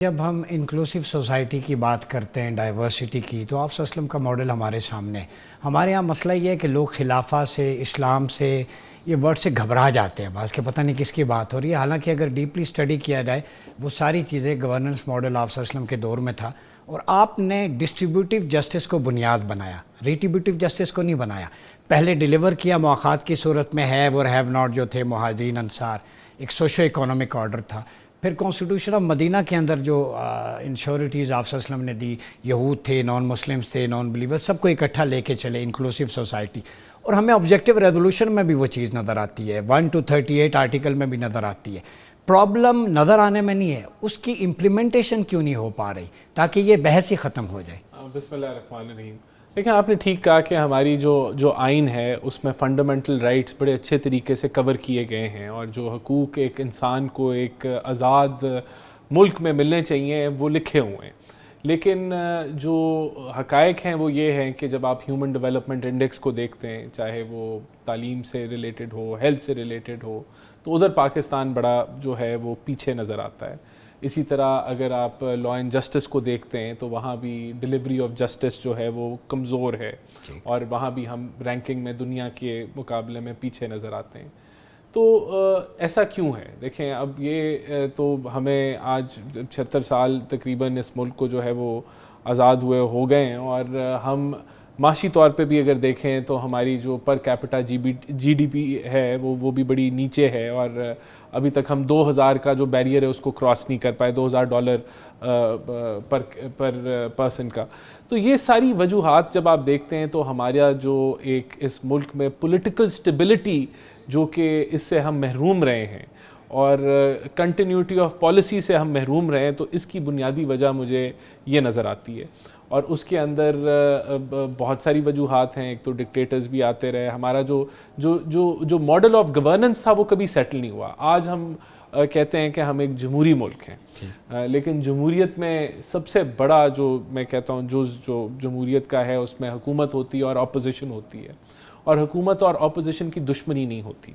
جب ہم inclusive society کی بات کرتے ہیں، ڈائیورسٹی کی، تو آپ وسلم کا ماڈل ہمارے سامنے ہے۔ ہمارے یہاں مسئلہ یہ ہے کہ لوگ خلافہ سے، اسلام سے، یہ ورڈ سے گھبرا جاتے ہیں بعض کہ پتہ نہیں کس کی بات ہو رہی ہے، حالانکہ اگر ڈیپلی اسٹڈی کیا جائے وہ ساری چیزیں گورننس ماڈل آپ وسلم کے دور میں تھا، اور آپ نے ڈسٹریبیوٹیو جسٹس کو بنیاد بنایا، ریٹریبیوٹیو جسٹس کو نہیں بنایا۔ پہلے ڈیلیور کیا مواخات کی صورت میں، ہیو اور ہیو ناٹ جو تھے، مہاجرین انصار، ایک سوشو اکانومک آرڈر تھا۔ پھر کانسٹیٹیوشن آف مدینہ کے اندر جو انشورٹیز آپ صلی اللہ علیہ وسلم نے دی، یہود تھے، نان مسلمس تھے، نان بلیور، سب کو اکٹھا لے کے چلے، انکلوسیو سوسائٹی۔ اور ہمیں آبجیکٹیو ریزولوشن میں بھی وہ چیز نظر آتی ہے، 1 to 38 آرٹیکل میں بھی نظر آتی ہے۔ پرابلم نظر آنے میں نہیں ہے، اس کی امپلیمنٹیشن کیوں نہیں ہو پا رہی تاکہ یہ بحث ہی ختم ہو جائے۔ بسم اللہ الرحمن الرحیم۔ دیکھیں، آپ نے ٹھیک کہا کہ ہماری جو آئین ہے اس میں فنڈامنٹل رائٹس بڑے اچھے طریقے سے کور کیے گئے ہیں، اور جو حقوق ایک انسان کو ایک آزاد ملک میں ملنے چاہیے وہ لکھے ہوئے ہیں۔ لیکن جو حقائق ہیں وہ یہ ہیں کہ جب آپ ہیومن ڈیولپمنٹ انڈیکس کو دیکھتے ہیں، چاہے وہ تعلیم سے ریلیٹڈ ہو، ہیلتھ سے ریلیٹڈ ہو، تو ادھر پاکستان بڑا جو ہے وہ پیچھے نظر آتا ہے۔ اسی طرح اگر آپ لا اینڈ جسٹس کو دیکھتے ہیں تو وہاں بھی ڈیلیوری آف جسٹس جو ہے وہ کمزور ہے، اور وہاں بھی ہم رینکنگ میں دنیا کے مقابلے میں پیچھے نظر آتے ہیں۔ تو ایسا کیوں ہے؟ دیکھیں، اب یہ تو ہمیں آج 76 سال تقریباً اس ملک کو جو ہے وہ آزاد ہوئے ہو گئے ہیں، اور ہم معاشی طور پہ بھی اگر دیکھیں تو ہماری جو per capita G D P ہے وہ بھی بڑی نیچے ہے، اور ابھی تک ہم 2000 کا جو بیریئر ہے اس کو کراس نہیں کر پائے، $2000 پر پرسن کا۔ تو یہ ساری وجوہات جب آپ دیکھتے ہیں تو ہمارا جو ایک اس ملک میں پولیٹیکل سٹیبلٹی جو کہ اس سے ہم محروم رہے ہیں، اور کنٹینیوٹی آف پالیسی سے ہم محروم رہے ہیں، تو اس کی بنیادی وجہ مجھے یہ نظر آتی ہے۔ اور اس کے اندر بہت ساری وجوہات ہیں۔ ایک تو ڈکٹیٹرز بھی آتے رہے، ہمارا جو ماڈل آف گورننس تھا وہ کبھی سیٹل نہیں ہوا۔ آج ہم کہتے ہیں کہ ہم ایک جمہوری ملک ہیں، لیکن جمہوریت میں سب سے بڑا جو میں کہتا ہوں جو جمہوریت کا ہے، اس میں حکومت ہوتی ہے اور اپوزیشن ہوتی ہے، اور حکومت اور اپوزیشن کی دشمنی نہیں ہوتی۔